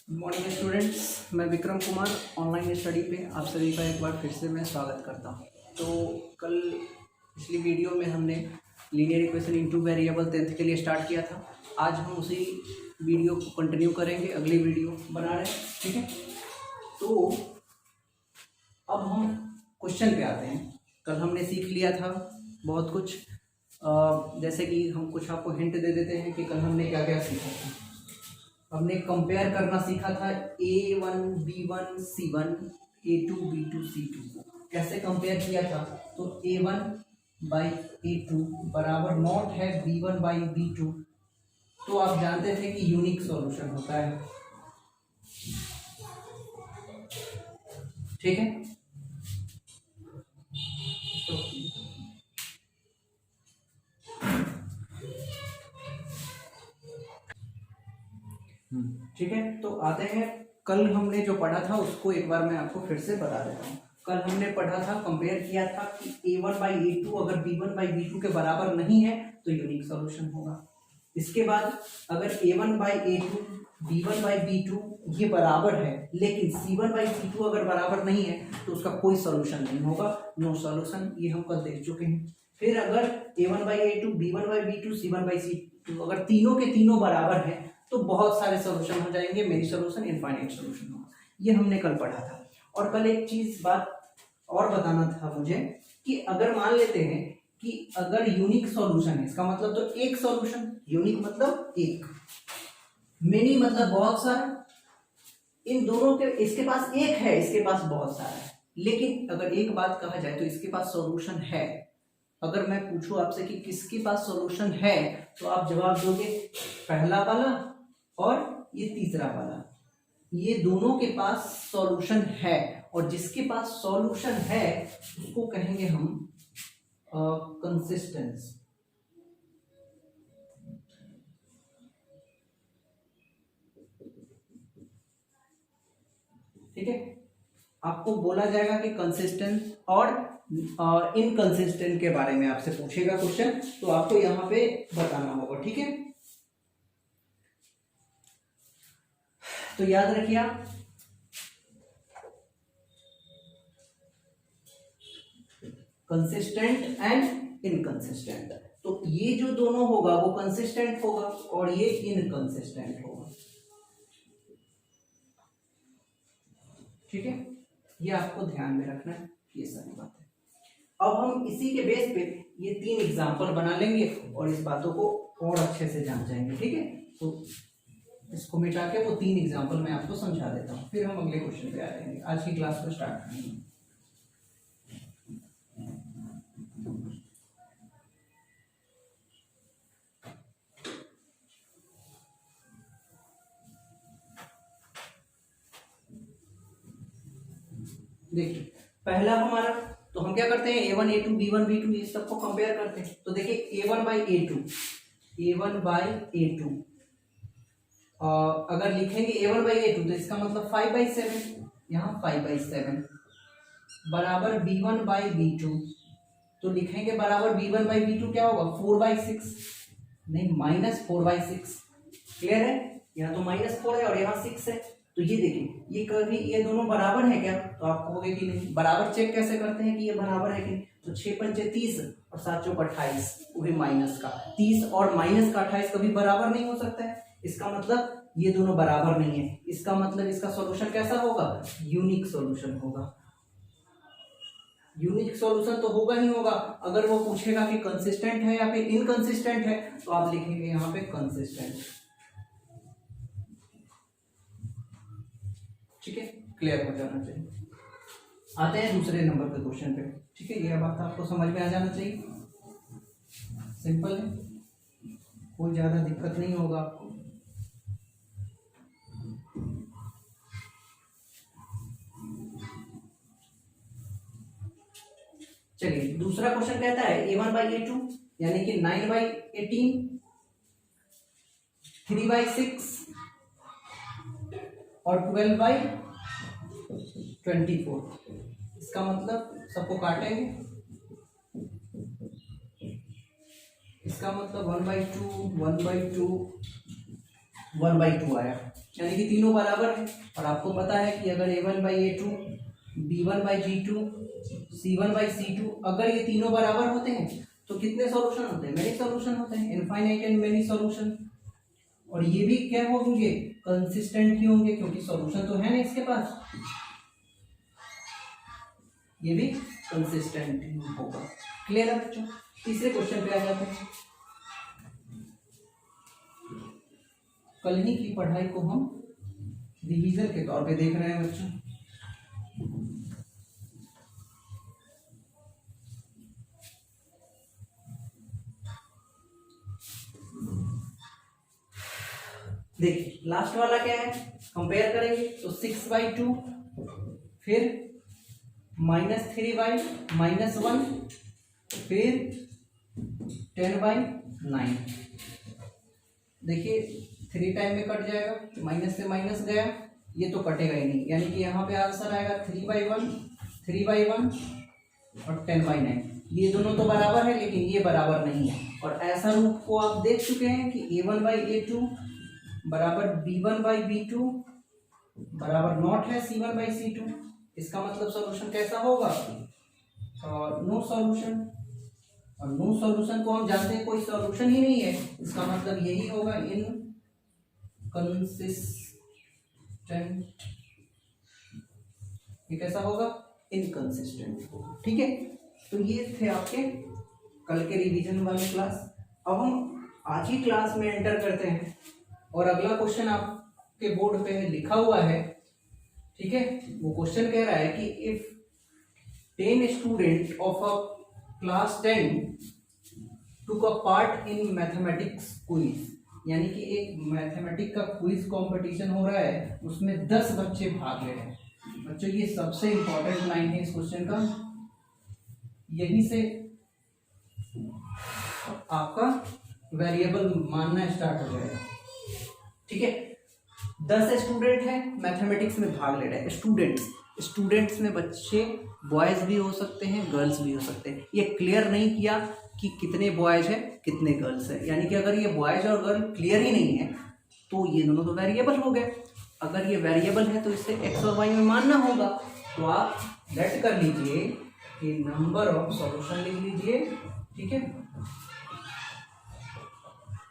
Good morning students, मैं Vikram Kumar online study पे आप सभी का एक बार फिर से मैं स्वागत करता हूँ। तो कल पिछली वीडियो में हमने linear equation into variable 10th के लिए स्टार्ट किया था। आज हम उसी वीडियो को कंटिन्यू करेंगे, अगली वीडियो बना रहे हैं, ठीक है। तो अब हम क्वेश्चन पे आते हैं। कल हमने सीख लिया था बहुत कुछ, जैसे कि हम कुछ आपको हिंट दे देते हैं कि कल हमने क्या क्या सीखा था। हमने कंपेयर करना सीखा था A1 B1 C1 A2 B2 C2 कैसे कंपेयर किया था। तो A1 बाई A2 बराबर नॉट है B1 बाई B2। तो आप जानते थे कि यूनिक सॉल्यूशन होता है, ठीक है। ठीक है, तो आते हैं। कल हमने जो पढ़ा था उसको एक बार मैं आपको फिर से बता देता हूँ। कल हमने पढ़ा था, कंपेयर किया था कि A1 बाई A2 अगर B1 बाई B2 के बराबर नहीं है तो यूनिक सॉल्यूशन होगा। इसके बाद अगर A1 by A2 B1 by B2 ये बराबर है लेकिन C1 बाई C2 अगर बराबर नहीं है तो उसका कोई सॉल्यूशन नहीं होगा, नो सॉल्यूशन। ये हम कल देख चुके हैं। फिर अगर A1 by A2 B1 by B2 C1 by C2 अगर तीनों के तीनों बराबर हैं तो बहुत सारे सॉल्यूशन हो जाएंगे, मेरी सॉल्यूशन इनफाइनाइट सॉल्यूशन होगा। ये हमने कल पढ़ा था। और कल एक चीज बात और बताना था मुझे कि अगर मान लेते हैं कि अगर यूनिक सॉल्यूशन है, इसका मतलब तो एक सॉल्यूशन, यूनिक मतलब एक, मेनी मतलब बहुत सारा। इन दोनों के, इसके पास एक है, इसके पास बहुत सारा है। लेकिन अगर एक बात कहा जाए तो इसके पास सॉल्यूशन है। अगर मैं पूछूं आपसे कि किसके पास सॉल्यूशन है तो आप जवाब दोगे पहला वाला और ये तीसरा वाला, ये दोनों के पास सॉल्यूशन है। और जिसके पास सॉल्यूशन है उसको कहेंगे हम कंसिस्टेंस, ठीक है। आपको बोला जाएगा कि कंसिस्टेंट और इनकंसिस्टेंट के बारे में आपसे पूछेगा क्वेश्चन, तो आपको यहां पे बताना होगा, ठीक है। तो याद रखिए आप कंसिस्टेंट एंड इनकंसिस्टेंट। तो ये जो दोनों होगा वो कंसिस्टेंट होगा और ये इनकंसिस्टेंट होगा, ठीक है। ये आपको ध्यान में रखना है, ये सारी बात है। अब हम इसी के बेस पे ये 3 एग्जाम्पल बना लेंगे और इस बातों को और अच्छे से जान जाएंगे, ठीक है। तो इसको मिटा के वो 3 एग्जाम्पल मैं आपको समझा देता हूँ, फिर हम अगले क्वेश्चन पे आ जाएंगे। आज की क्लास को स्टार्ट करेंगे। देखिए पहला हमारा, तो हम क्या करते हैं A1 A2 B1 B2 ये सबको कंपेयर करते हैं। तो देखिए A1 बाई A2 अगर लिखेंगे A1 बाई A2 तो इसका मतलब 5/7, यहाँ 5/7 बराबर B1 बाई B2, तो लिखेंगे बराबर B1 बाई B2 क्या होगा 4/6, नहीं -4/6। क्लियर है, यहाँ तो -4 है और यहाँ 6 है। तो ये देखिए ये कभी ये दोनों बराबर है क्या, तो आप कहोगे कि नहीं। बराबर चेक कैसे करते हैं कि ये बराबर है कि नहीं, तो 6×5 30 और 7 चौक 28, वो भी माइनस का 30 और माइनस का 28 कभी बराबर नहीं हो सकता है। इसका मतलब ये दोनों बराबर नहीं है। इसका मतलब इसका सॉल्यूशन कैसा होगा, यूनिक सॉल्यूशन होगा। यूनिक सॉल्यूशन तो होगा ही होगा। अगर वो पूछेगा कि कंसिस्टेंट है या फिर इनकंसिस्टेंट है तो आप लिखेंगे यहाँ पे कंसिस्टेंट, ठीक है। क्लियर हो जाना चाहिए। आते हैं दूसरे नंबर के क्वेश्चन पे, ठीक है। यह बात आपको समझ में आ जाना चाहिए, सिंपल है, कोई ज्यादा दिक्कत नहीं होगा आपको। चलिए दूसरा क्वेश्चन कहता है A1 बाई A2 यानी कि 9/18 3/6 और 12/24। इसका मतलब सबको काटेंगे, इसका मतलब 1/2 1/2 1/2 आया, यानी कि तीनों बराबर है। और आपको पता है कि अगर A1/A2, B1/G2, C1/C2 अगर ये तीनों बराबर होते हैं तो कितने सॉल्यूशन होते हैं? मेनी सॉल्यूशन होते हैं, इनफाइनाइट एंड मेनी सॉल्यूशन। और ये भी क्या होंगे? कंसिस्टेंट ही होंगे, क्योंकि सॉल्यूशन तो है ना इसके पास, ये भी कंसिस्टेंट ही होगा। क्लियर है बच्चों? तीसरे क्वेश्चन पे आ जाते हैं। कल ही की पढ़ाई को हम रिवीजन के तौर पे देख रहे हैं बच्चों। देखिए लास्ट वाला क्या है, कंपेयर करेंगे तो 6/2, फिर -3/-1, फिर 10/9। देखिए 3 टाइम में कट जाएगा, माइनस से माइनस गया, ये तो कटेगा ही नहीं, यानी कि यहाँ पे आंसर आएगा 3/1, 3/1 और 10/9। ये दोनों तो बराबर है, लेकिन ये बराबर नहीं है। और ऐसा रूप को आप देख चुके हैं कि A1/A2 बराबर B1/B2 बराबर नॉट है C1/C2। इसका मतलब सॉल्यूशन कैसा होगा? और नो सॉल्यूशन। और नो सॉल्यूशन को हम जानते हैं कोई सॉल्यूशन ही नहीं है, इसका मतलब यही होगा इनकंसिस्टेंट। ये कैसा होगा? इनकंसिस्टेंट होगा। ठीक है, तो ये थे आपके कल के रिवीजन वाले क्लास। अब हम आज ही क्लास में एंटर करते हैं और अगला क्वेश्चन आपके बोर्ड पे लिखा हुआ है। ठीक है, वो क्वेश्चन कह रहा है कि if 10 student of a class 10 took a part in mathematics quiz, यानी कि एक मैथमेटिक्स का क्विज कंपटीशन हो रहा है, उसमें 10 बच्चे भाग ले रहे हैं। बच्चों ये सबसे इंपॉर्टेंट लाइन है इस क्वेश्चन का, यहीं से आपका वेरिएबल मानना स्टार्ट हो जाएगा। ठीक है, 10 स्टूडेंट हैं मैथमेटिक्स में भाग ले रहे हैं। स्टूडेंट्स में बच्चे बॉयज भी हो सकते हैं, गर्ल्स भी हो सकते हैं। ये क्लियर नहीं किया कि कितने बॉयज हैं कितने गर्ल्स हैं, यानी कि अगर ये बॉयज और गर्ल क्लियर ही नहीं है तो ये दोनों तो वेरिएबल हो गए। अगर ये वेरिएबल है तो इससे एक्स और वाई में मानना होगा। तो आप लेट कर लीजिए कि नंबर ऑफ सॉल्यूशन लिख लीजिए। ठीक है,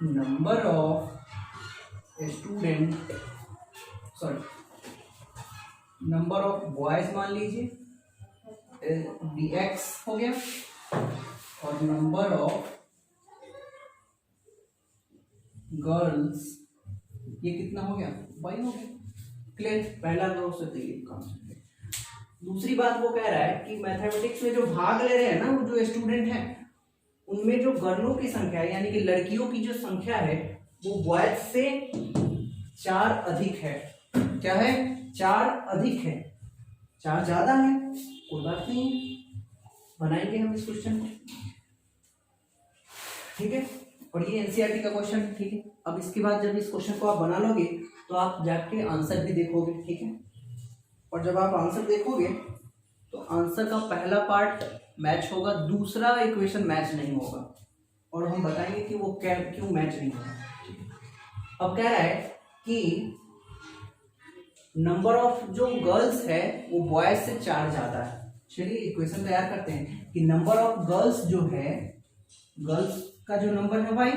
number of student, sorry number of boys मान लीजिए dx हो गया, और नंबर ऑफ गर्ल्स ये कितना हो गया? y हो गया। क्लियर? पहला रो से तो ये काम। दूसरी बात वो कह रहा है कि मैथमेटिक्स में जो भाग ले रहे हैं ना, वो जो स्टूडेंट हैं, उनमें जो गर्लों की संख्या है, यानी कि लड़कियों की जो संख्या है, वो बॉयज से 4 अधिक है। क्या है? 4 अधिक है। 4 ज्यादा है, कोई बात नहीं है, बनाएंगे हम इस क्वेश्चन को। ठीक है, और ये एनसीईआरटी का क्वेश्चन। ठीक है, अब इसके बाद जब इस क्वेश्चन को आप बना लोगे तो आप जाके आंसर भी देखोगे। ठीक है, और जब आप आंसर देखोगे तो आंसर का पहला पार्ट मैच होगा, दूसरा इक्वेशन मैच नहीं होगा, और हम बताएंगे कि वो क्यों मैच नहीं होगा। अब कह रहा है कि नंबर ऑफ जो गर्ल्स है वो बॉयज से 4 ज्यादा है। चलिए इक्वेशन तैयार करते हैं कि नंबर ऑफ गर्ल्स जो है, गर्ल्स का जो नंबर है भाई,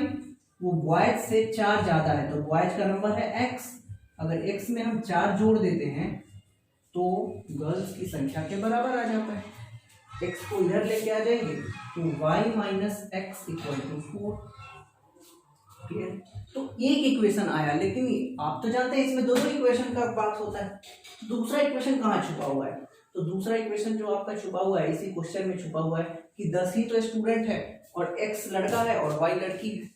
वो बॉयज से 4 ज्यादा है। तो बॉयज का नंबर है x, अगर x में हम 4 जोड़ देते हैं तो गर्ल्स की संख्या के बराबर आ जाता है। x को इधर लेके आ जाएंगे तो y minus x equal to 4। Clear? तो एक इक्वेशन आया, लेकिन आप तो जानते हैं इसमें दोनों इक्वेशन का बात होता है। दूसरा इक्वेशन कहाँ छुपा हुआ है? तो दूसरा इक्वेशन जो आपका छुपा हुआ है इसी क्वेश्चन में छुपा हुआ है कि 10 ही तो स्टूडेंट है और x लड़का है और y लड़की है।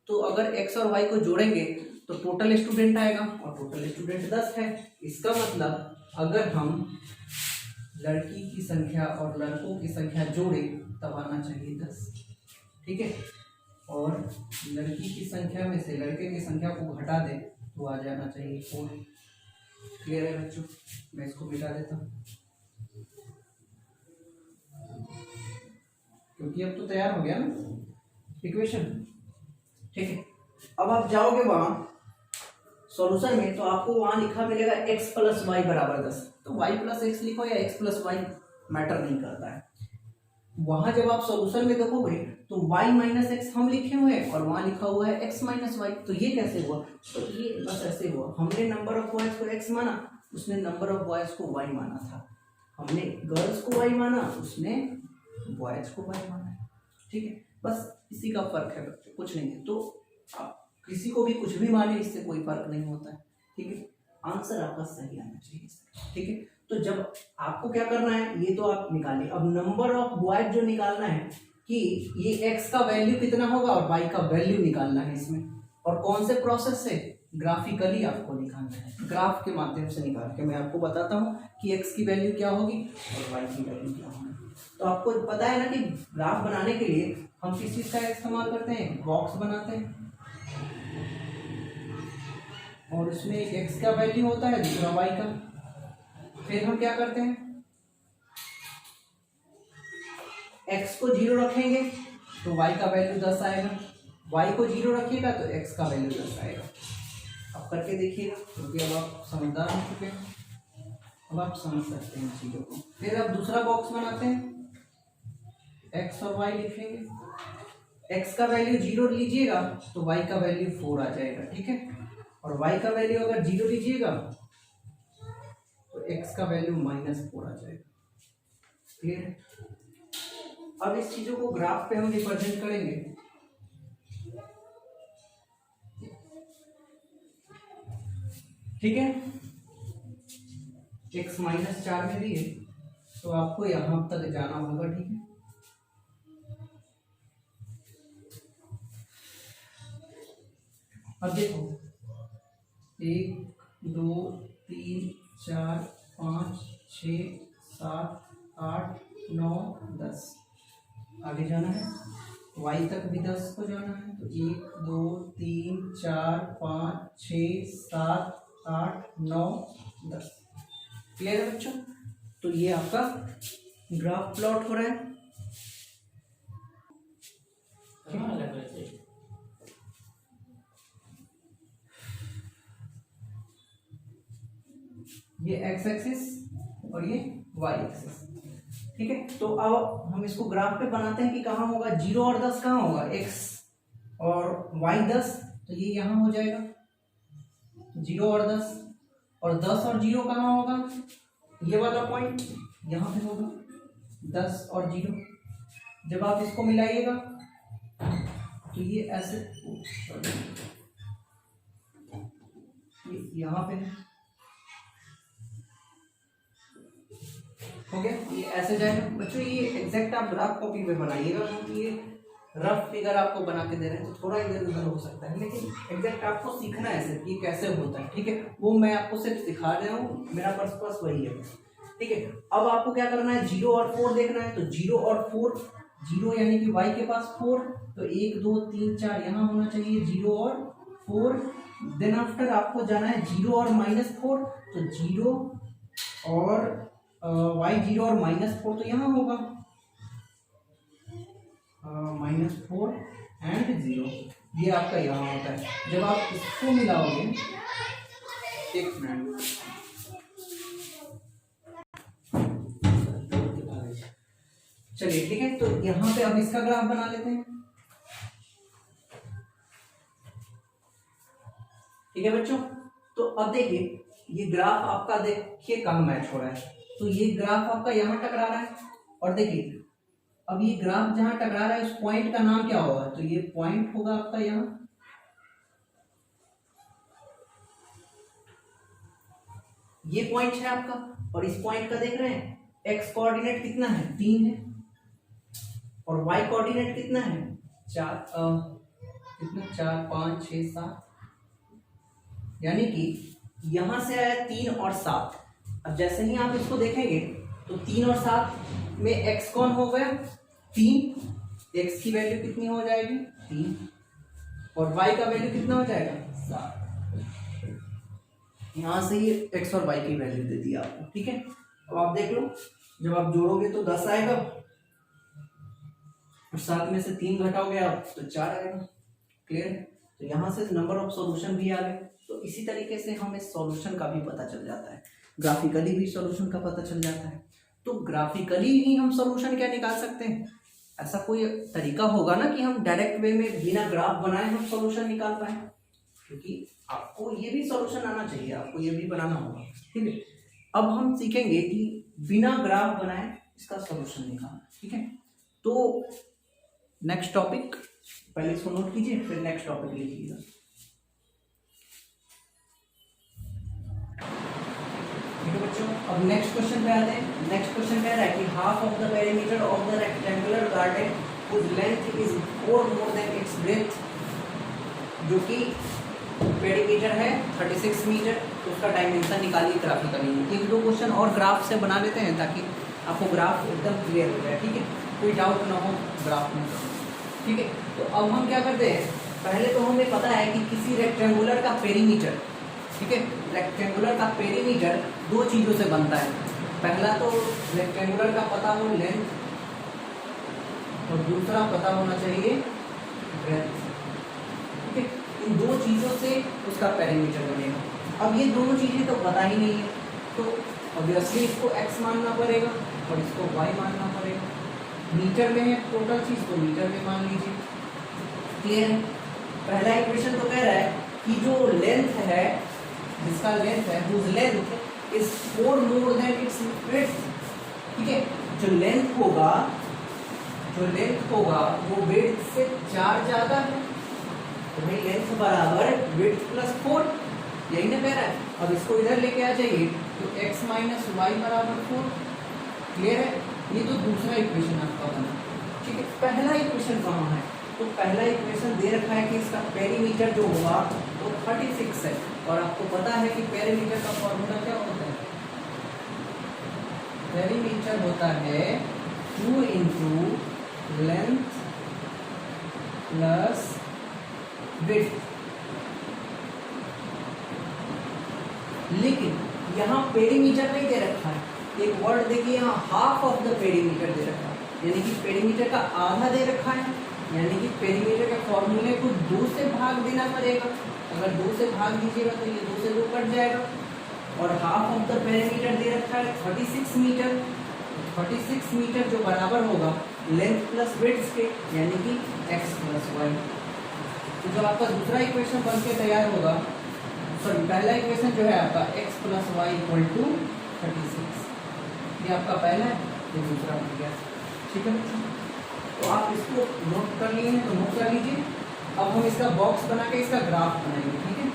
तो अगर x और y को जोड़ेंगे तो टोटल स्टूडेंट आएगा, और टोटल स्टूडेंट 10 है। इसका मतलब अगर हम लड़की की संख्या और लड़कों की संख्या जोड़े तब आना चाहिए 10। ठीक है, और लड़की की संख्या में से लड़के की संख्या को घटा दे तो आ जाना चाहिए 4। क्लियर है बच्चों? मैं इसको मिटा देता हूँ क्योंकि अब तो तैयार हो गया ना इक्वेशन। ठीक है, अब आप जाओगे वहां सॉल्यूशन में, तो आपको वहां लिखा मिलेगा x प्लस वाई बराबर 10, तो y प्लस एक्स लिखो या x प्लस वाई, मैटर नहीं करता है। वहां जब आप सॉल्यूशन में देखोगे तो y माइनस एक्स हम लिखे हुए हैं और वहां लिखा हुआ है x माइनस वाई, तो ये कैसे हुआ? तो ये बस ऐसे हुआ, हमने नंबर ऑफ बॉयज को x माना, उसने नंबर ऑफ बॉयज को y माना था। हमने गर्ल्स को y माना, उसने बॉयज को y माना है। ठीक है, बस इसी का फर्क है बच्चों, कुछ नहीं है। तो आप किसी को भी कुछ भी माने, इससे कोई फर्क नहीं होता है। ठीक है, आंसर आपका सही आना चाहिए। ठीक है, तो जब आपको क्या करना है, ये तो आप निकालिए। अब नंबर ऑफ बॉयज जो निकालना है कि ये x का वैल्यू कितना होगा और y का वैल्यू निकालना है इसमें, और कौन से प्रोसेस से? ग्राफिकली आपको निकालना है, ग्राफ के माध्यम से निकाल के मैं आपको बताता हूँ कि x की वैल्यू क्या होगी और y की वैल्यू क्या होगी। तो आपको पता है ना कि ग्राफ बनाने के लिए हम किस चीज का इस्तेमाल करते हैं? बॉक्स बनाते हैं, और उसमें एक x का वैल्यू होता है, दूसरा y का। फिर हम क्या करते हैं, x को 0 रखेंगे तो y का वैल्यू 10 आएगा, y को 0 रखिएगा तो x का वैल्यू 10 आएगा। अब करके देखिएगा, क्योंकि अब आप समझदार हो चुके हैं, अब आप समझ सकते हैं चीजों को। फिर अब दूसरा बॉक्स बनाते हैं, x और y लिखेंगे, x का वैल्यू 0 लीजिएगा तो y का वैल्यू 4 आ जाएगा। ठीक है, और y का वैल्यू अगर 0 लीजिएगा तो x का वैल्यू -4 आ जाएगा। क्लियर है? अब इस चीजों को ग्राफ पे हम रिप्रेजेंट करेंगे। ठीक है, x -4 में भी है, तो आपको यहां तक जाना होगा। ठीक है, अब देखो 1 2 3 4 5 6 7 8 9 10, आगे जाना है, y तक भी 10 को जाना है, तो 1 2 3 4 5 6 7 8 9 10। क्लियर है बच्चों? तो ये आपका ग्राफ प्लॉट हो रहा है। ये x एक्सिस और ये y एक्सिस। ठीक है, तो अब हम इसको ग्राफ पे बनाते हैं कि कहाँ होगा 0 और 10, कहाँ होगा x और y 10, तो ये यहाँ हो जाएगा 0 और 10, और 10 और 0 कहाँ होगा? ये वाला पॉइंट यहाँ पे होगा, 10 और 0। जब आप इसको मिलाइएगा तो ये ऐसे, ये यहाँ पे हो गया, ये ऐसे जाएगा। बच्चों ये एग्जैक्ट आप ग्राफ कॉपी पे बनाइएगा, क्योंकि ये रफ फिगर आपको बना के दे रहे हैं तो थोड़ा इधर उधर हो सकता है, लेकिन एग्जैक्ट आपको सीखना है सिर्फ ये कैसे होता है। ठीक है, वो मैं आपको सिर्फ सिखा रहा हूँ, मेरा पर्पस वही है। ठीक है, अब आपको क्या करना है, 0 और 4 देखना है, तो 0 और 4, 0 यानी कि y के पास 4, तो 1 2 3 4 यहाँ होना चाहिए 0 और 4। देन आफ्टर आपको जाना है 0 और -4, तो 0 और y 0 और -4 तो यहाँ होगा -4 एंड 0, ये आपका यहाँ होता है। जब आप इसको मिलाओगे, एक मिनट, चलिए ठीक है, तो यहाँ पे अब इसका ग्राफ बना लेते हैं। ठीक है बच्चों, तो अब देखिए ये ग्राफ आपका देखिए कहाँ मैच हो रहा है, तो ये ग्राफ आपका यहाँ टकरा रहा है, और देखिए अब ये ग्राफ जहां टकरा रहा है उस पॉइंट का नाम क्या होगा, तो ये पॉइंट होगा आपका यहाँ, ये पॉइंट है आपका, और इस पॉइंट का देख रहे हैं x कोऑर्डिनेट कितना है 3 है, और y कोऑर्डिनेट कितना है 4, कितना 4 5 6 7, यानी कि यहां से आया 3 और 7। अब जैसे ही आप इसको देखेंगे तो 3 और 7 में x कौन हो गया 3, x की वैल्यू कितनी हो जाएगी 3, और y का वैल्यू कितना हो जाएगा 7। यहां से ये x और y की वैल्यू दे दी आपको। ठीक है, अब आप देख लो, जब आप जोड़ोगे तो 10 आएगा, और 7 में से 3 घटाओगे आप तो 4 आएगा। क्लियर? तो यहां से नंबर ऑफ सॉल्यूशन भी आ गए। तो इसी तरीके से हमें सॉल्यूशन का भी पता चल जाता है, ग्राफिकली भी सॉल्यूशन का पता चल जाता है। तो ग्राफिकली ही हम सॉल्यूशन क्या निकाल सकते हैं? ऐसा कोई तरीका होगा ना कि हम डायरेक्ट वे में बिना ग्राफ बनाए हम सॉल्यूशन निकाल पाए? क्योंकि आपको ये भी सॉल्यूशन आना चाहिए, आपको ये भी बनाना होगा, ठीक है। अब हम सीखेंगे कि बिना ग्राफ बनाए इसका सॉल्यूशन निकालना, ठीक है। तो नेक्स्ट टॉपिक, पहले इसको नोट कीजिए फिर नेक्स्ट टॉपिक लिखिएगा। ठीक है बच्चों, अब नेक्स्ट क्वेश्चन पे आते हैं। नेक्स्ट क्वेश्चन कह रहा है कि half of the perimeter of the rectangular garden whose length is 4 more than its breadth, जो कि पेरीमीटर है 36 मीटर, तो उसका डायमेंशन निकालिए ग्राफिकली। एक दो क्वेश्चन और ग्राफ से बना लेते हैं ताकि आपको ग्राफ एकदम क्लियर हो जाए, ठीक है, कोई डाउट ना हो ग्राफ में, ठीक है। तो अब हम क्या करते हैं, पहले तो हमें पता है कि किसी रेक्टेंगुलर का पेरीमीटर, ठीक है, रेक्टेंगुलर का पेरीमीटर दो चीज़ों से बनता है। पहला तो रेक्टेंगुलर का पता हो लेंथ, और दूसरा पता होना चाहिए ब्रेड्थ, ठीक है। इन दो चीज़ों से उसका पेरीमीटर बनेगा। अब ये दोनों चीज़ें तो पता ही नहीं है, तो ऑब्वियसली इसको x मानना पड़ेगा और इसको y मानना पड़ेगा। मीटर में है टोटल चीज़, तो मीटर में मान लीजिए, क्लियर है। पहला इक्वेशन तो कह रहा है कि जो लेंथ है, जिसका लेंथ है, whose length is 4 more than its width, ठीक है। जो लेंथ होगा वो विड्थ से 4 ज़्यादा है, तो भाई लेंथ बराबर विड्थ प्लस 4, यही ना कह रहा है। अब इसको इधर लेके आ जाइए, तो x माइनस वाई बराबर 4, क्लियर है। ये तो दूसरा इक्वेशन आपका बना, ठीक है। पहला इक्वेशन कहाँ है? तो पहला इक्वेशन दे रखा है कि इसका पेरीमीटर जो होगा वो 36 है, और आपको पता है कि पेरीमीटर का फॉर्मूला क्या होता है? पेरीमीटर होता है 2 इंटू लेंथ प्लस विड्थ। लेकिन यहाँ पेरीमीटर नहीं दे रखा है, एक वर्ड देखिए यहाँ, हाफ ऑफ द पेरीमीटर दे रखा है, यानी कि पेरीमीटर का आधा दे रखा है, यानी कि पेरीमीटर के फॉर्मूले को 2 से भाग देना पड़ेगा। अगर 2 से भाग दीजिएगा तो ये 2 से 2 कट जाएगा, और हाफ ऑफ द पेरीमीटर दे रखा है 36 मीटर। 36 मीटर जो बराबर होगा लेंथ प्लस विड्थ के, यानी कि x प्लस वाई। तो जो आपका दूसरा इक्वेशन बन के तैयार होगा, सॉरी पहला इक्वेशन जो है आपका x plus y equal to 36, ये आपका पहला है, ये दूसरा बन गया, ठीक है। तो आप इसको नोट कर लिए हैं तो नोट कर लीजिए। अब हम इसका बॉक्स बना के इसका ग्राफ बनाएंगे, ठीक है।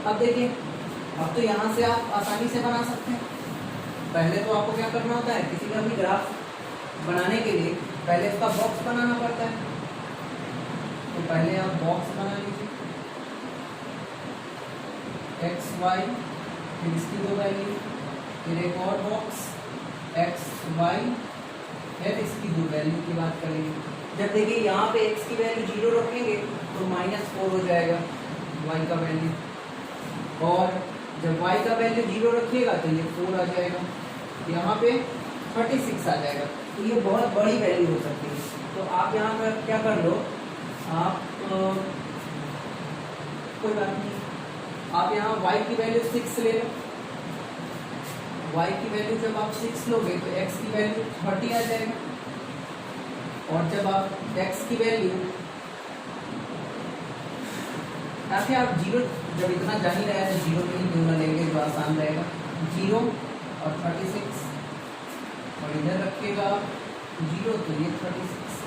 अब देखिए, अब तो यहाँ से आप आसानी से बना सकते हैं। पहले तो आपको क्या करना होता है, किसी का भी ग्राफ बनाने के लिए पहले उसका बॉक्स बनाना पड़ता है। तो पहले आप बॉक्स बना लीजिए, एक्स वाई, फिर इसकी 2 वैल्यू, फिर एक और बॉक्स एक्स वाई, फिर इसकी 2 वैल्यू की बात करेंगे। जब देखिए यहाँ पे x की वैल्यू 0 रखेंगे तो -4 हो जाएगा y का वैल्यू, और जब y का वैल्यू 0 रखिएगा तो ये 4 आ जाएगा, यहाँ पे 36 आ जाएगा। तो ये बहुत बड़ी वैल्यू हो सकती है। तो आप यहाँ पर क्या कर लो, आप कोई बात नहीं, आप यहाँ y की वैल्यू 6 ले लो। y की वैल्यू जब आप 6 लोगे तो x की वैल्यू 30 आ जाएगा, और जब आप x की वैल्यू, ताकि आप 0 जब इतना जा ही रहा है तो 0 में ही क्यों ना लेंगे, जो आसान रहेगा। 0 और 36, और इधर रखिएगा 0 तो ये 36,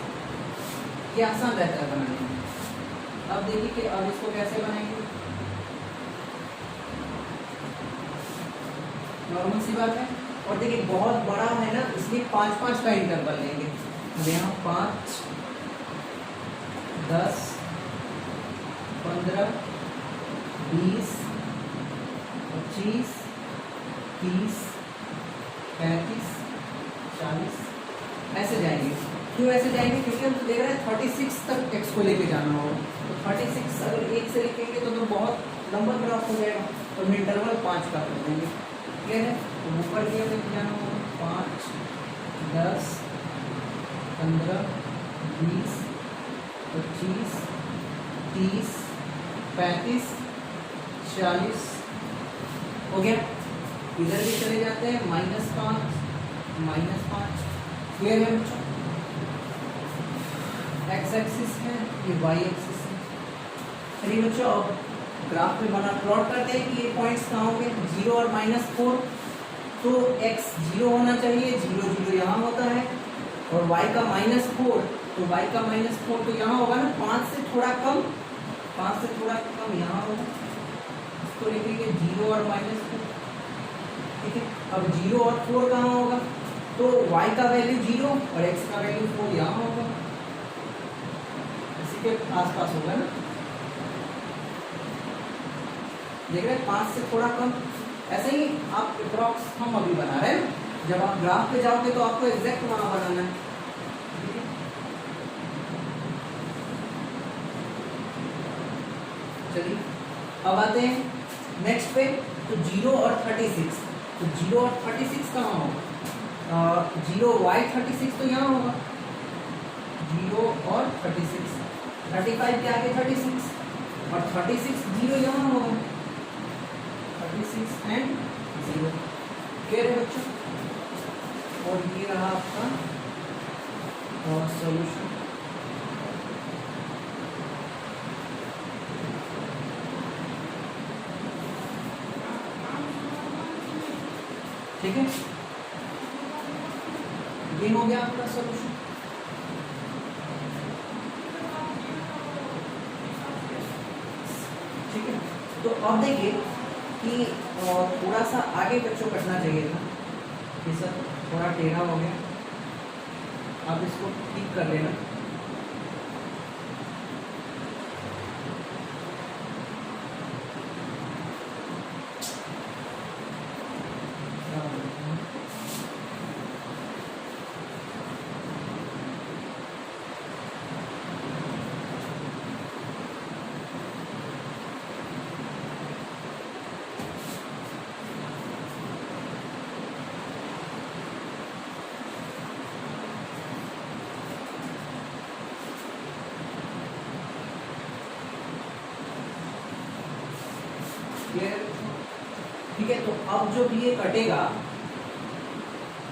ये आसान रहता है बनाने में। अब देखिए कि अब इसको कैसे बनाएंगे, नॉर्मल सी बात है। और देखिए बहुत बड़ा है ना, इसलिए 5-5 का इंटरवल लेंगे। यहाँ 5, 10, 15, 20, 25, 30, 35, 40 ऐसे जाएंगे। क्यों ऐसे जाएंगे? क्योंकि हम देख रहे हैं 36 तक x को लेके जाना होगा। तो 36 अगर 1 से लिखेंगे तो बहुत लंबा ग्राफ हो जाएगा, तो हम इंटरवल 5 का कर देंगे, क्लियर है। तो ऊपर के में क्या होगा 5, 10, 15, 20, 25, 30, 35, 40 हो गया। इधर भी चले जाते हैं -5, -5 क्लियर है बच्चों। एक्स एक्सिस है, ये वाई एक्सिस है। चलिए बच्चों अब ग्राफ में बना प्लॉट करते हैं कि ये पॉइंट्स कहाँ होंगे 0 और -4। तो x 0 होना चाहिए, 0 0 यहाँ होता है, और y का -4, तो y का -4 तो यहाँ होगा ना 5 से थोड़ा कम, 5 से थोड़ा कम यहाँ होगा। इसको लिखेंगे 0 और -4, ठीक है। अब 0 और 4 कहाँ होगा, तो y का वैल्यू 0 और x का वैल्यू 4 यहाँ होगा, इसी के आसपास होगा ना। देख रहे हैं 5 से थोड़ा कम। ऐसे ही आप अप्रॉक्स हम अभी बना रहे हैं, जब आप ग्राफ पे जाओगे तो आपको एग्जैक्ट वहां बनाना है। चलिए अब आते हैं नेक्स्ट पे। तो 0 और 36, तो 0 और 36 कहाँ होगा, 0 y 36 तो यहाँ होगा, 0 और 36, 35 के आगे 36 और 36 0 यहाँ होगा, 36 एंड 0 क्लियर है बच्चों। और ये रहा आपका सॉल्यूशन। ठीक है, ये हो गया आपका सॉल्यूशन। ठीक है, तो अब देखिए कि थोड़ा सा आगे बच्चों कटना चाहिए था, ये सब थोड़ा टेढ़ा हो गया, आप इसको ठीक कर लेना। ठीक है, तो अब जो भी ये कटेगा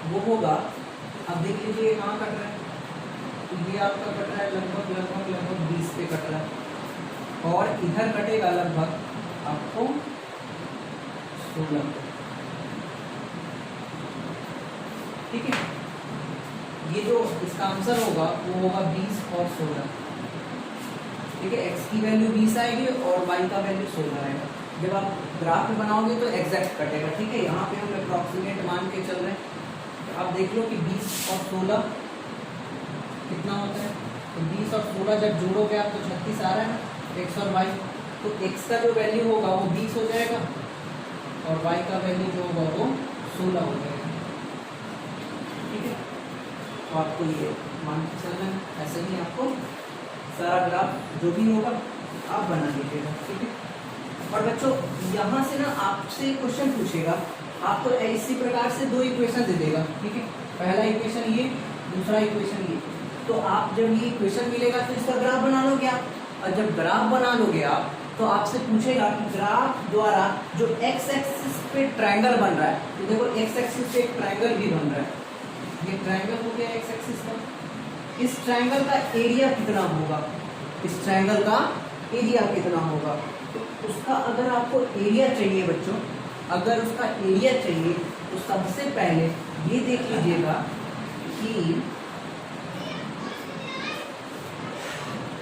वो होगा, अब देख लीजिए कहाँ कट रहा है, तो ये आपका कट रहा है लगभग लगभग लगभग 20 पे कट रहा है, और इधर कटेगा लगभग आपको 16 पे। ठीक है, ये जो इसका आंसर होगा वो होगा 20 और 16। ठीक है, x की वैल्यू 20 आएगी और y का वैल्यू 16 आएगा। जब आप ग्राफ में बनाओगे तो एग्जैक्ट कटेगा। ठीक है, यहाँ पे हम अप्रॉक्सीमेट मान के चल रहे हैं, तो आप देख लो कि 20 और 16 कितना होता है, तो 20 और 16 जब जोड़ोगे आप तो 36 आ रहा है ना, x और y, तो x का जो वैल्यू होगा वो 20 हो जाएगा और y का वैल्यू जो होगा वो 16 हो जाएगा। ठीक है, तो आपको ये मान के चलना है, ऐसे ही आपको सारा ग्राफ जो भी होगा आप बना लीजिएगा। ठीक है, और बच्चों यहाँ से ना आपसे क्वेश्चन पूछेगा, आपको इसी प्रकार से 2 इक्वेशन दे देगा। ठीक है, पहला इक्वेशन ये, दूसरा इक्वेशन ये, तो आप जब ये इक्वेशन मिलेगा तो इसका ग्राफ बना लोगे आप, और जब ग्राफ बना लोगे आप तो आपसे पूछेगा कि ग्राफ द्वारा जो एक्स एक्सिस पे ट्रायंगल बन रहा है, तो देखो एक्स एक्सिस पे एक ट्रायंगल भी बन रहा है, ये ट्रायंगल हो गया एक्स एक्सिस का, इस ट्रायंगल का एरिया कितना होगा, इस ट्रायंगल का एरिया कितना होगा, तो उसका अगर आपको एरिया चाहिए बच्चों, अगर उसका एरिया चाहिए तो सबसे पहले ये देख लीजिएगा कि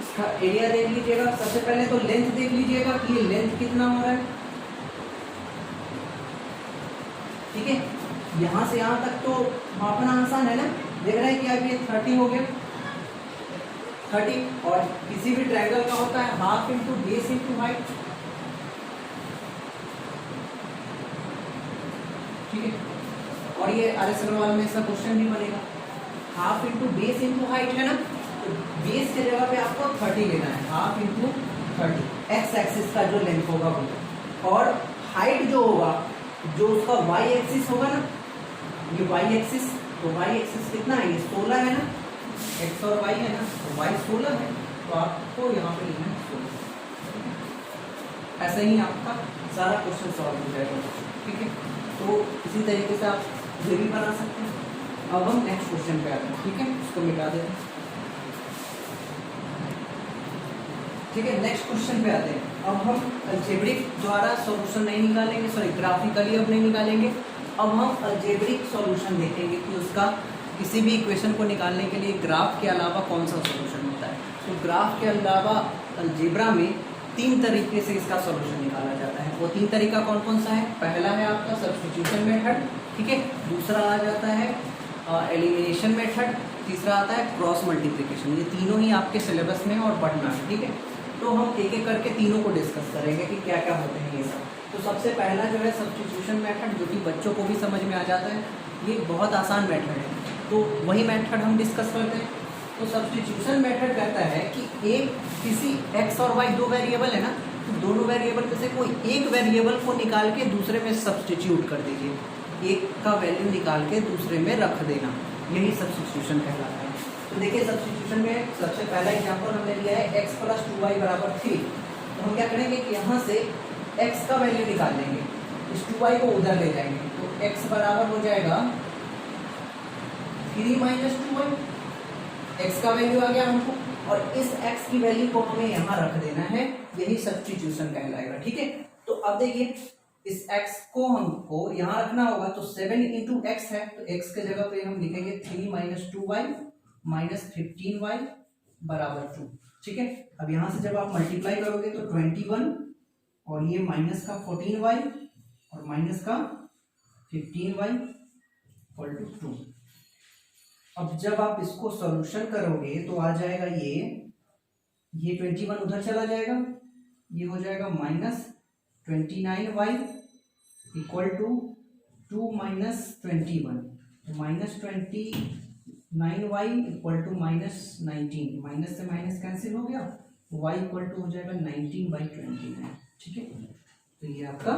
इसका एरिया देख लीजिएगा। सबसे पहले तो लेंथ देख लीजिएगा कि ये लेंथ कितना हो रहा है। ठीक है, यहाँ से यहाँ तक तो मापना आसान है ना, देख रहे हैं कि अब ये 30 हो गया, 30, और किसी भी ट्रायंगल का होता है half into base into height. ठीक है, और ये RS अग्रवाल में ऐसा क्वेश्चन भी बनेगा, half into base into height है ना, तो बेस के जगह पे आपको 30 लेना है, हाफ इंटू 30 एक्स एक्सिस का जो लेंथ होगा वो, और हाइट जो होगा जो उसका वाई एक्सिस होगा ना, ये वाई एक्सिस, तो वाई एक्सिस कितना है, ये 16 है ना, एक्स और वाई है ना, तो वाई 16 है, तो आपको यहाँ पे लिखना है 16। ऐसा ही आपका सारा क्वेश्चन सॉल्व हो जाएगा, ठीक है। तो इसी तरीके से आप ये भी बना सकते हैं। अब हम नेक्स्ट क्वेश्चन पे आते हैं, ठीक है, इसको मिटा देते हैं, ठीक है। नेक्स्ट क्वेश्चन पे आते हैं। अब हम अलजेब्रिक द्वारा सॉल्यूशन नहीं निकालेंगे, सॉरी ग्राफिकली अब नहीं निकालेंगे, अब हम अलजेब्रिक सॉल्यूशन देखेंगे कि उसका किसी भी इक्वेशन को निकालने के लिए ग्राफ के अलावा कौन सा सॉल्यूशन होता है। तो ग्राफ के अलावा अलजेब्रा में 3 तरीके से इसका सॉल्यूशन निकाला जाता है। वो 3 तरीका कौन कौन सा है? पहला है आपका सब्स्टिट्यूशन मेथड, ठीक है, दूसरा आ जाता है एलिमिनेशन मेथड, तीसरा आता है क्रॉस मल्टीप्लिकेशन। ये तीनों ही आपके सिलेबस में और पढ़ना है, ठीक है। तो हम एक एक करके तीनों को डिस्कस करेंगे कि क्या क्या होते हैं ये सब। तो सबसे पहला जो है सब्स्टिट्यूशन मेथड, जो कि बच्चों को भी समझ में आ जाता है, ये बहुत आसान मेथड है, तो वही मेथड हम डिस्कस करते हैं। तो सब्स्टिट्यूशन मेथड कहता है कि एक किसी x और y 2 वेरिएबल है ना, तो दोनों वेरिएबल में से कोई एक वेरिएबल को निकाल के दूसरे में सब्स्टिट्यूट कर दीजिए, एक का वैल्यू निकाल के दूसरे में रख देना, यही सब्स्टिट्यूशन कहलाता है। तो देखिए सब्स्टिट्यूशन में सबसे पहला एग्जांपल हमने लिया है x + 2y = 3। तो हम क्या करेंगे कि यहाँ से x का वैल्यू निकाल लेंगे, इस 2y को उधर ले जाएंगे, तो x बराबर हो जाएगा 3 - 2y, x का वैल्यू आ गया हमको, और इस x की वैल्यू को हमें यहाँ रख देना है, यही सब्स्टिट्यूशन कहलाएगा, ठीक है। तो अब देखिए इस x को हमको यहाँ रखना होगा, तो 7 × x है, तो x के जगह पे हम लिखेंगे 3 - 2y - 15y = 2, ठीक है। अब यहाँ से जब आप मल्टीप्लाई करोगे तो 21 और ये माइनस का 14y और माइनस का 15y = 2। अब जब आप इसको सॉल्यूशन करोगे तो आ जाएगा ये 21 उधर चला जाएगा, ये हो जाएगा -29y = 2 - 21, -29y = -19, माइनस से माइनस कैंसिल हो गया, y = हो जाएगा 19/29, ठीक है। तो ये आपका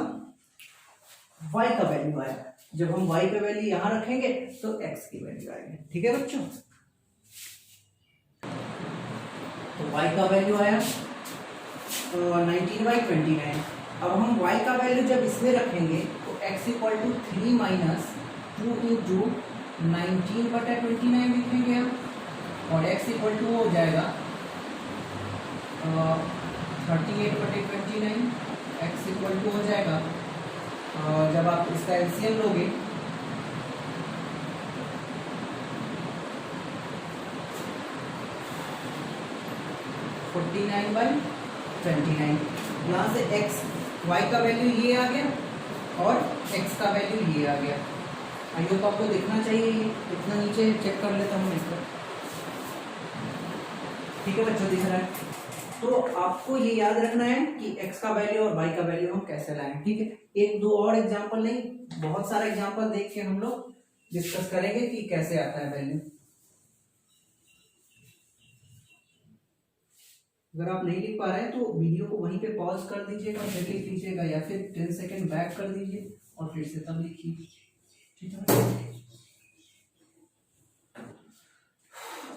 y का वैल्यू आया। जब हम y पे वैल्यू यहाँ रखेंगे तो x की वैल्यू आएगी, ठीक है बच्चों। तो y का वैल्यू आया 19/29। अब हम y का वैल्यू जब इसमें रखेंगे तो x = 3 - 2 × 19/29 लिखेंगे हम, और x = हो जाएगा 38/29। x = हो जाएगा जब आप इसका एलसीएम लोगे 49/29। यहाँ से x y का वैल्यू ये आ गया और x का वैल्यू ये आ गया। आई होप आपको दिखना चाहिए, ये इतना नीचे चेक कर लेता हूँ इसका, ठीक है बच्चों, दिख रहा है। तो आपको ये याद रखना है कि x का वैल्यू और y का वैल्यू हम कैसे लाएं, ठीक है। एक दो और एग्जांपल नहीं, बहुत सारा एग्जांपल देख के हम लोग डिस्कस करेंगे कि कैसे आता है वैल्यू। अगर आप नहीं लिख पा रहे हैं तो वीडियो को वहीं पे पॉज कर दीजिएगा, फिर लिख लीजिएगा, या फिर 10 सेकेंड बैक कर दीजिए और फिर से तब लिखिए, ठीक है।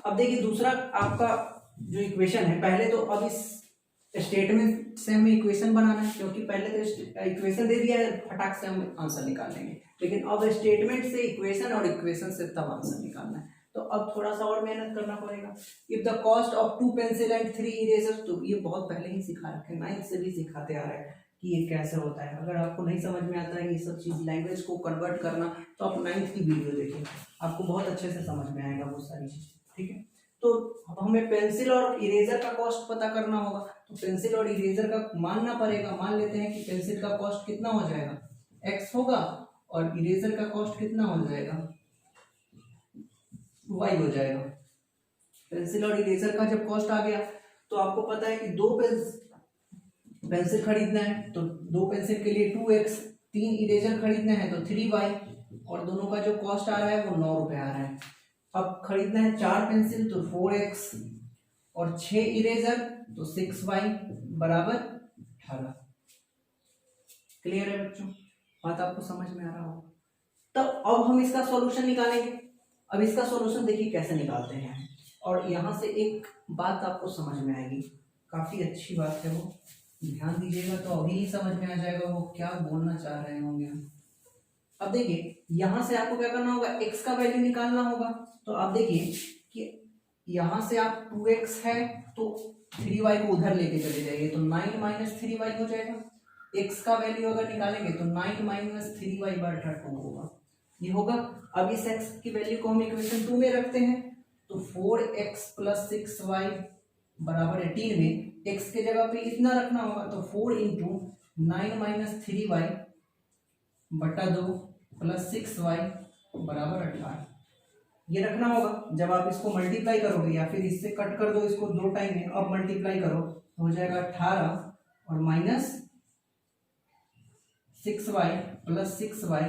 अब देखिए दूसरा आपका जो इक्वेशन है, पहले तो अब इस स्टेटमेंट से हमें इक्वेशन बनाना है, क्योंकि पहले तो इक्वेशन दे दिया है, फटाक से हम आंसर निकाल लेंगे, लेकिन अब स्टेटमेंट से इक्वेशन और इक्वेशन से तब आंसर निकालना है, तो अब थोड़ा सा और मेहनत करना पड़ेगा। If the cost of 2 pencil and 3 eraser, तो ये बहुत पहले ही सिखा रखे, 9th से भी सिखाते आ रहे हैं कि ये कैसे होता है। अगर आपको नहीं समझ में आता है ये सब चीज लैंग्वेज को कन्वर्ट करना, तो आप 9th की वीडियो देखिए, आपको बहुत अच्छे से समझ में आएगा वो सारी चीजें, ठीक है। तो अब हमें पेंसिल और इरेजर का कॉस्ट पता करना होगा, तो पेंसिल और इरेजर का मानना पड़ेगा। मान लेते हैं कि पेंसिल का कॉस्ट कितना हो जाएगा, x होगा, और इरेजर का कॉस्ट कितना हो जाएगा, y हो जाएगा। पेंसिल और इरेजर का जब कॉस्ट आ गया तो आपको पता है कि 2 पेंसिल खरीदना है, तो 2 पेंसिल के लिए 2x, 3 इरेजर खरीदना है तो 3y, और दोनों का जो कॉस्ट आ रहा है वो 9 रुपए आ रहा है। अब खरीदना है 4 पेंसिल तो 4x, और 6 इरेजर तो 6y = 18। क्लियर है बच्चों। बात आपको समझ में आ रहा होगा। तब अब हम इसका सॉल्यूशन निकालेंगे। अब इसका सॉल्यूशन देखिए कैसे निकालते हैं, और यहाँ से एक बात आपको समझ में आएगी, काफी अच्छी बात है, वो ध्यान दीजिएगा तो अभी ही समझ में आ जाएगा वो क्या बोलना चाह रहे होंगे हम। अब देखिए यहाँ से आपको क्या करना होगा, x का वैल्यू निकालना होगा। तो आप देखिए कि यहाँ से आप 2x है तो 3y को उधर लेके चले जाइए तो 9 माइनस 3y हो जाएगा। x का वैल्यू अगर निकालेंगे तो 9 माइनस 3y बटा 2 होगा, ये होगा। अब इस x की वैल्यू को हम इक्वेशन 2 में रखते हैं तो 4x प्लस 6y बराबर 18 में x के जगह पे इतना रखना होगा तो 4 इंटू 9 माइनस 3y बटा 2 प्लस 6y बराबर 18 ये रखना होगा। जब आप इसको मल्टीप्लाई करोगे या फिर इससे कट कर दो इसको 2 टाइम में, अब मल्टीप्लाई करो तो हो जाएगा 18 और माइनस 6y प्लस 6y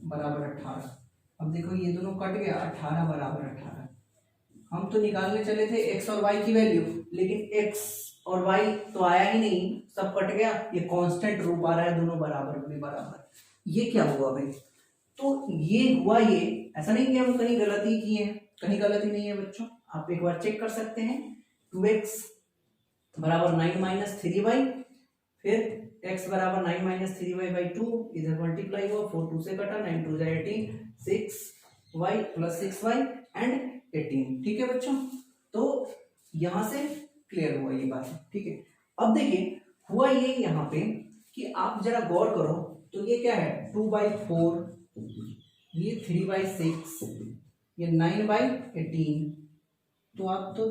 बराबर 18। अब देखो ये दोनों कट गया, 18 बराबर 18। हम तो निकालने चले थे x और y की वैल्यू, लेकिन x और y तो आया ही नहीं, सब कट गया, ये कांस्टेंट रूप आ रहा है, दोनों बराबर में बराबर। ये क्या हुआ भाई, तो ये हुआ ये, ऐसा नहीं कि हम कहीं गलती किए हैं, कहीं गलती नहीं है बच्चों, आप एक बार चेक कर सकते हैं। 2x बराबर 9 माइनस 3y, फिर x बराबर 9 माइनस 3y बाई 2, इधर मल्टीप्लाई हुआ, 4 2 से कटा, 9 2 18, 6y प्लस 6y एंड 18। ठीक है बच्चों, तो यहां से क्लियर हुआ ये बात, ठीक है। अब देखिए हुआ ये यहाँ पे कि आप जरा गौर करो तो ये क्या है, 2/4, ये 3/6, ये 9/18, तो आप तो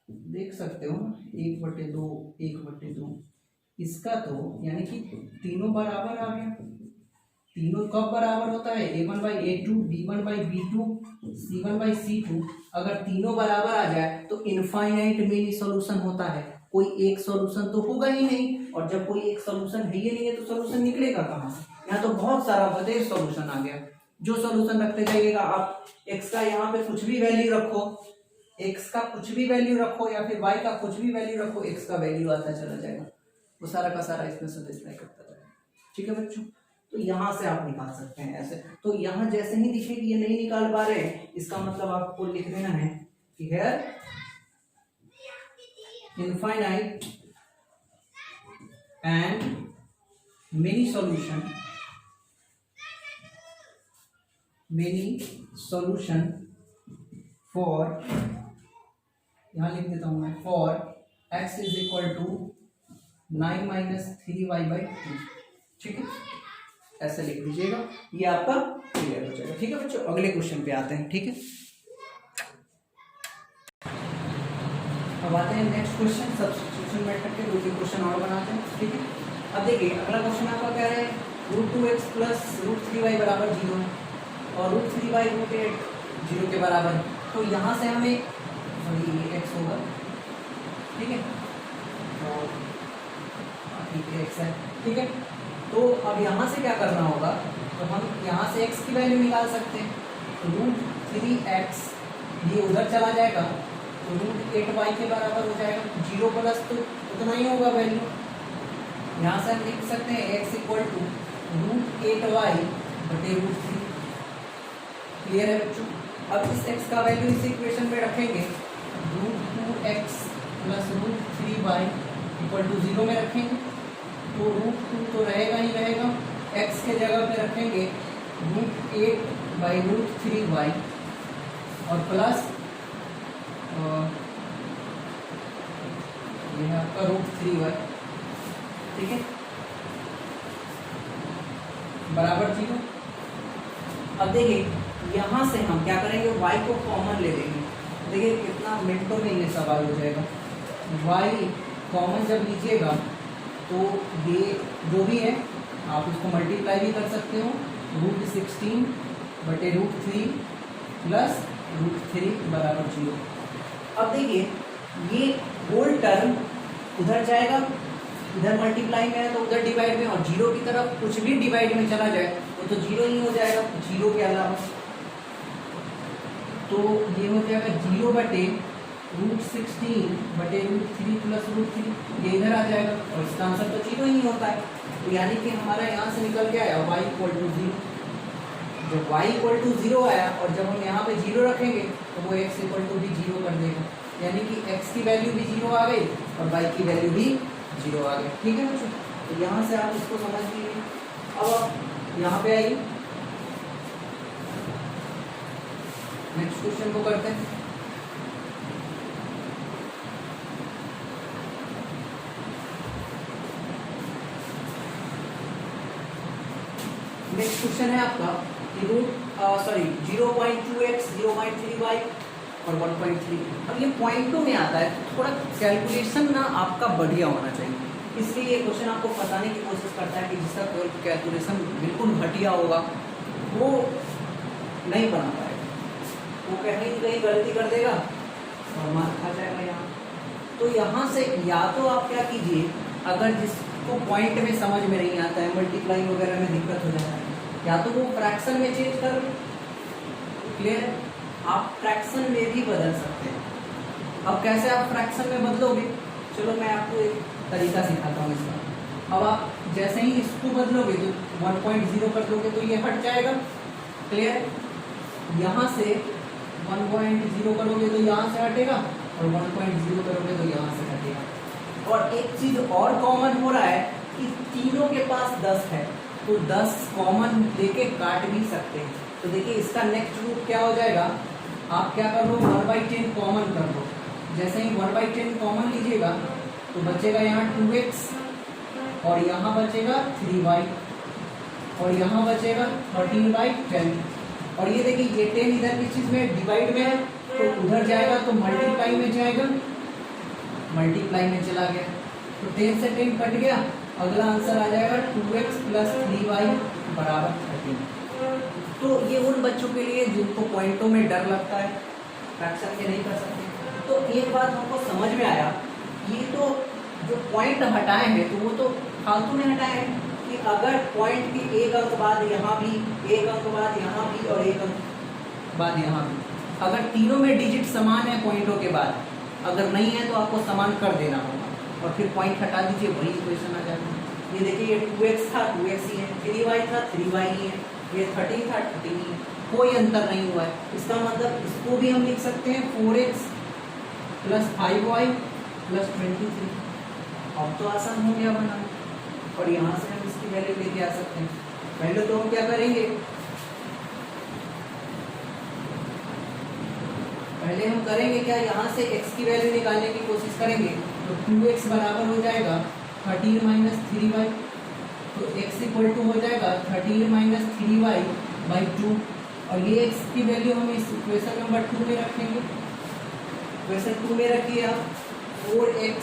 देख सकते हो 1/2 1/2, इसका तो यानी कि तीनों बराबर आ गया। तीनों कब बराबर होता है, a1/a2, b1/b2, c1/c2। अगर तीनों बराबर आ जाए तो इनफाइनाइट मिनी सॉल्यूशन होता है, कोई एक सॉल्यूशन तो होगा ही नहीं, और जब कोई एक सॉल्यूशन है ही नहीं है तो सॉल्यूशन निकलेगा कहाँ से। यहाँ तो बहुत सारा बतेर सॉल्यूशन आ गया, जो सॉल्यूशन रखते जाइएगा आप। x का यहाँ पे कुछ भी वैल्यू रखो, x का कुछ भी वैल्यू रखो या फिर y का कुछ भी वैल्यू रखो, x का वैल्यू आता चला जाएगा, वो सारा का सारा इसमें सब्सट्रैक्ट करता जाएगा। ठीक है बच्चों, तो यहाँ से आप निकाल सकते हैं ऐसे। तो यहाँ जैसे ही दिखे कि ये नहीं निकाल पा रहे हैं, इसका मतलब आपको लिख देना है कि here infinite and many solution for, यहां लिख देता हूं मैं, for x is equal to 9 minus 3y/2। ठीक है, ऐसे लिख दीजिएगा, ये आपका क्लियर हो जाएगा। ठीक है बच्चों, अगले क्वेश्चन पे आते हैं। ठीक है, अब आते हैं नेक्स्ट क्वेश्चन, सब्स्टिट्यूशन मेथड के 2-3 क्वेश्चन और बनाते हैं। ठीक है, अब देखिए अगला क्वेश्चन आपका क्या है, √2x प्लस √3y बराबर 0 और √3y √8 0 के बराबर। तो यहाँ से हमें x होगा, ठीक है, तो ठीक है x है। ठीक है, तो अब यहाँ से क्या करना होगा, तो हम यहाँ से x की वैल्यू निकाल सकते हैं। तो √3x ये उधर चला जाएगा तो √8y के बराबर हो जाएगा। 0 प्लस तो उतना ही होगा वैल्यू, यहाँ से हम लिख सकते हैं x इक्वल टू √8y बटे √3। क्लियर है बच्चों। अब इस x का वैल्यू इस इक्वेशन में रखेंगे, √2x plus √3y equal to 0 में रखेंगे, तो √2 तो रहेगा ही रहेगा, x के जगह पे रखेंगे √8/√3y और प्लस ये है आपका √3y। ठीक है, बराबर 0। अब देखिए यहाँ से हम क्या करेंगे, y को कॉमन ले लेंगे। देखिए कितना मिनटों में ये सवाल हो जाएगा। y कॉमन जब लीजिएगा तो ये जो भी है आप इसको मल्टीप्लाई भी कर सकते हो, √16 बटे √3 प्लस √3 बराबर 0। अब देखिए ये होल टर्म उधर जाएगा, इधर मल्टीप्लाई में है तो उधर डिवाइड में, और 0 की तरफ कुछ भी डिवाइड में चला जाए तो 0 ही हो जाएगा, 0 के अलावा। तो ये हो जाएगा 0 बटे √16 बटे √3 प्लस √3, ये इधर आ जाएगा और इसका आंसर तो 0 ही होता है। तो यानी कि हमारा यहाँ से निकल के आया y इक्वल टू 0। जब y इक्वल टू 0 आया और जब हम यहाँ पे 0 रखेंगे तो वो x इक्वल टू भी 0 कर देगा, यानी कि x की वैल्यू भी 0 आ गई और y की वैल्यू भी 0 आ गई। ठीक है बच्चों, तो यहाँ से आप इसको समझ लीजिए। अब आप यहाँ पे आइए, नेक्स्ट क्वेश्चन को करते हैं। नेक्स्ट क्वेश्चन है आपका रूट 0.2x 0.3y और 1.3। अब ये पॉइंटों में आता है, थोड़ा कैलकुलेशन ना आपका बढ़िया होना चाहिए, इसलिए ये क्वेश्चन आपको बताने की कोशिश करता है कि जिसका कैलकुलेशन बिल्कुल घटिया होगा वो नहीं बना पाएगा, वो कहीं न कहीं गलती कर देगा और मार खा जाएगा यहाँ। तो यहाँ से या तो आप क्या कीजिए, अगर जिसको पॉइंट में समझ में नहीं आता है, मल्टीप्लाई वगैरह में दिक्कत हो जाता है, या तो वो फ्रैक्शन में चेंज कर लो। क्लियर है, आप फ्रैक्शन में भी बदल सकते हैं। अब कैसे आप फ्रैक्शन में बदलोगे, चलो मैं आपको एक तरीका सिखाता हूँ इसका। अब आप जैसे ही इसको बदलोगे तो 1.0 कर दोगे तो ये हट जाएगा। क्लियर, यहाँ से 1.0 करोगे तो यहाँ से हटेगा और 1.0 करोगे तो यहाँ से हटेगा। और एक चीज और कॉमन हो रहा है कि तीनों के पास 10 है, तो 10 कॉमन लेके काट भी सकते हैं। तो देखिए इसका नेक्स्ट रूट क्या हो जाएगा, आप क्या कर लो 1/10 कॉमन कर लो। जैसे ही 1/10 कॉमन लीजिएगा तो बचेगा यहाँ 2x और यहाँ बचेगा 3y और यहाँ बचेगा 13/10। और ये देखिए ये 10 इधर की चीज में डिवाइड में है तो उधर जाएगा तो मल्टीप्लाई में जाएगा, मल्टीप्लाई में चला गया तो 10 से 10 कट गया, अगला आंसर आ जाएगा 2x + 3y = 13। तो ये उन बच्चों के लिए जिनको पॉइंटों में डर लगता है, फ्रैक्शन के नहीं कर सकते। तो एक बात हमको समझ में आया, ये तो जो पॉइंट हटाए हैं तो वो तो फालतू में हटाए हैं कि अगर पॉइंट के एक अंक बाद यहाँ भी, एक अंक बाद यहाँ भी और एक अंक बाद यहाँ भी, अगर तीनों में डिजिट समान है पॉइंटों के बाद, अगर नहीं है तो आपको समान कर देना होगा और फिर पॉइंट हटा दीजिए, वही इक्वेशन आ जाएगा। ये देखिए ये 2x था 2x ही है, 3y था 3y ही है, ये 13 था 13 ही है, कोई अंतर नहीं हुआ है। इसका मतलब इसको भी हम लिख सकते हैं 4x + 5y + 23। अब तो आसान हो गया बनाना, और यहाँ से हम इसकी वैल्यू लेके आ सकते हैं। पहले तो हम क्या करेंगे, पहले हम करेंगे क्या, यहाँ से x की वैल्यू निकालने की कोशिश करेंगे तो 2x बराबर हो जाएगा 13 - 3y, तो x इक्वल टू हो जाएगा 13 - 3y/2 और ये x की वैल्यू हम इस इक्वेशन नंबर 2 में रखेंगे। इक्वेशन 2 में रखिए आप 4x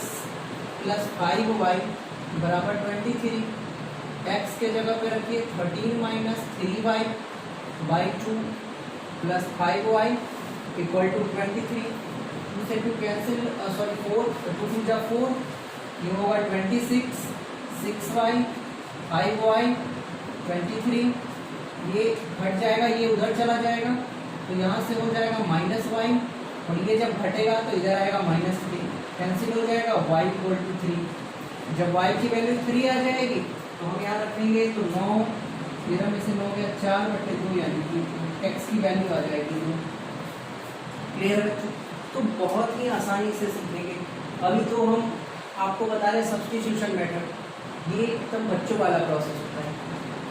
+ 5y = 23, x के जगह पे रखिए 13 - 3y/2 + 5y = 23। 2 से 2 कैंसिल, 4 2 2 जा 4, ये होगा 26, 6y 5y 23, ये घट जाएगा, ये उधर चला जाएगा तो यहाँ से हो जाएगा -y और ये जब घटेगा तो इधर आएगा -3, कैंसिल हो जाएगा, y = 3। जब y की वैल्यू 3 आ जाएगी तो हम यहाँ रखेंगे तो 9, 13 में से 9 गया 4/2, यानी कि x की वैल्यू आ जाएगी 2। क्लियर है बच्चों, तो बहुत ही आसानी से सीखेंगे। अभी तो हम आपको बता रहे सब्स्टिट्यूशन मेथड, ये एकदम बच्चों वाला प्रोसेस होता है,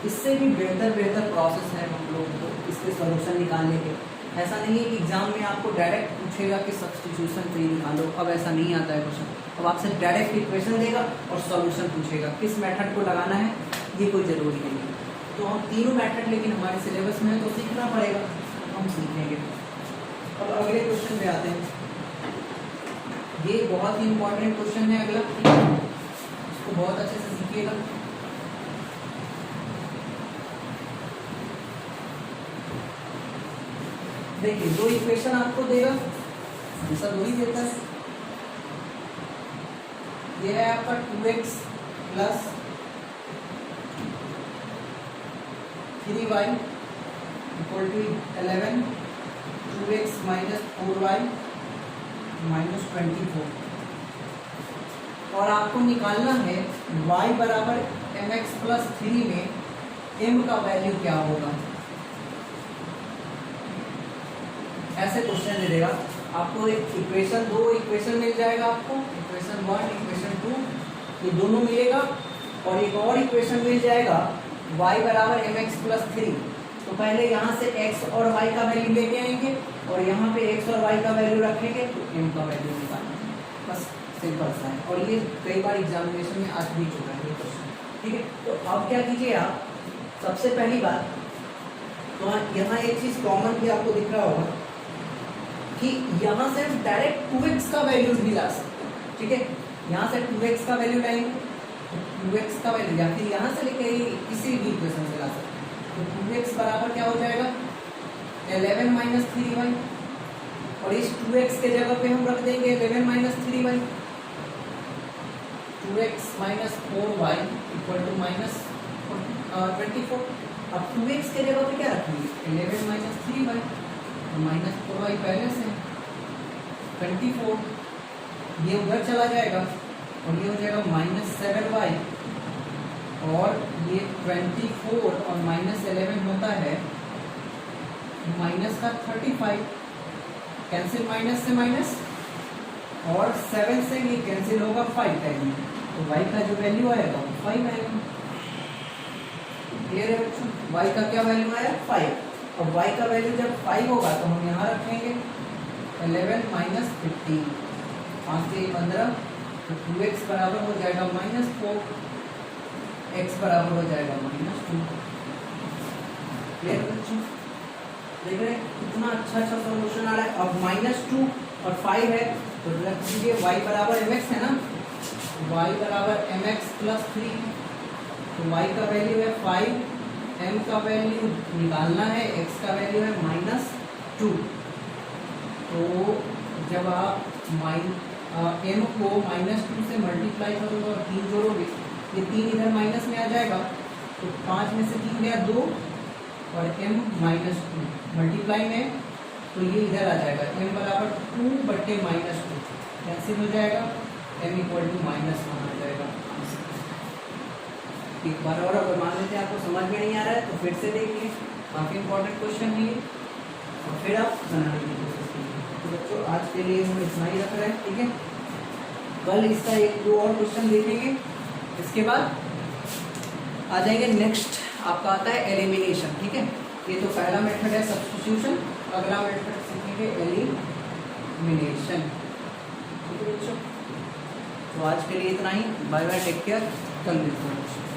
इससे भी बेहतर प्रोसेस है हम लोगों को इसके सॉल्यूशन निकालने के। ऐसा नहीं है कि एग्जाम में आपको डायरेक्ट पूछेगा कि सब्स्टिट्यूशन ट्री निकालो, अब ऐसा नहीं आता है क्वेश्चन। अब आपसे डायरेक्ट इक्वेशन देगा और सॉल्यूशन पूछेगा, किस मेथड को लगाना है ये कोई ज़रूरी नहीं है। तो हम तीनों मेथड लेकिन हमारे सिलेबस में है तो सीखना पड़ेगा, हम सीखेंगे। अब अगले क्वेश्चन पे आते हैं, ये बहुत ही इंपॉर्टेंट क्वेश्चन है अगला, इसको बहुत अच्छे से सीखिएगा। देखिए दो इक्वेशन आपको देगा, हमेशा दो ही देता है। ये है आपका 2x + 3y = 11, 2x - 4y -24 और आपको निकालना है y = mx प्लस 3 में m का वैल्यू क्या होगा। ऐसे क्वेश्चन दे देगा आपको, एक इक्वेशन, दो इक्वेशन मिल जाएगा आपको, इक्वेशन 1 इक्वेशन 2, ये दोनों मिलेगा, और एक और इक्वेशन मिल जाएगा y बराबर mx प्लस 3। तो पहले यहाँ से x और y का वैल्यू लेके आएंगे और यहाँ पे x और y का वैल्यू रखेंगे तो m का वैल्यू निकालेंगे, बस सिंपल सा है। और ये कई बार एग्जामिनेशन में आ भी चुका है ये क्वेश्चन, ठीक है। तो अब क्या कीजिए आप, सबसे पहली बात तो यहाँ एक चीज कॉमन भी आपको दिख रहा होगा कि यहाँ से हम डायरेक्ट 2x का वैल्यू भी ला सकते हैं, ठीक है। यहाँ से 2x का वैल्यू लाएंगे, 2x का वैल्यू या फिर यहाँ से लेके किसी भी इक्वेशन से ला सकते हैं। तो 2x बराबर क्या हो जाएगा 11 माइनस 3y, और इस 2x के जगह पे हम रख देंगे 11 minus 3y, 2x minus 4y equal to minus 24। अब 2x के जगह पे क्या रखेंगे 11 माइनस 3y, माइनस 4y पहले से 24, ये उधर चला जाएगा और ये हो जाएगा माइनस 7y, और ये 24 और माइनस 11 होता है माइनस का 35, कैंसिल माइनस से माइनस, और 7 से ये कैंसिल होगा 5 टाइम, तो y का जो वैल्यू आएगा वो 5 आएगा। क्लियर है बच्चों, y का क्या वैल्यू आया 5। अब y का वैल्यू जब 5 होगा तो हम यहाँ रखेंगे 11 माइनस 15, 5 से 15, तो 2x बराबर हो जाएगा माइनस 4, x बराबर हो जाएगा माइनस 2। क्लियर बच्चों, देख रहे हैं कितना अच्छा सॉल्यूशन आ रहा है। अब माइनस 2 और 5 है तो रख दीजिए y बराबर mx है ना, y बराबर mx प्लस 3, तो y का वैल्यू है 5, m का वैल्यू निकालना है, x का वैल्यू है माइनस 2। तो जब आप m को माइनस 2 से मल्टीप्लाई करोगे और 3 जोड़ोगे, ये 3 इधर माइनस में आ जाएगा, तो 5 में से 3 गया 2, और m माइनस 2 मल्टीप्लाई में, तो ये इधर आ जाएगा m बराबर 2 बटे माइनस 2, कैंसिल हो जाएगा, m इक्वल टू माइनस 1 आ जाएगा। एक बार और अगर मान लेते हैं आपको समझ में नहीं आ रहा है तो फिर से देखिए, काफ़ी इंपॉर्टेंट क्वेश्चन है ये, और फिर आप बनाने की कोशिश कीजिए। तो बच्चों आज के लिए हम इतना ही रख रहे हैं, ठीक है। कल इसका एक दो और क्वेश्चन देखेंगे, इसके बाद आ जाएंगे नेक्स्ट आपका आता है एलिमिनेशन, ठीक है। ये तो पहला मेथड है सब्स्टिट्यूशन, अगला मेथड सीखेंगे एलिमिनेशन, ठीक है बच्चों। तो आज के लिए इतना ही, बाय बाय, टेक केयर, कल मिलते हैं।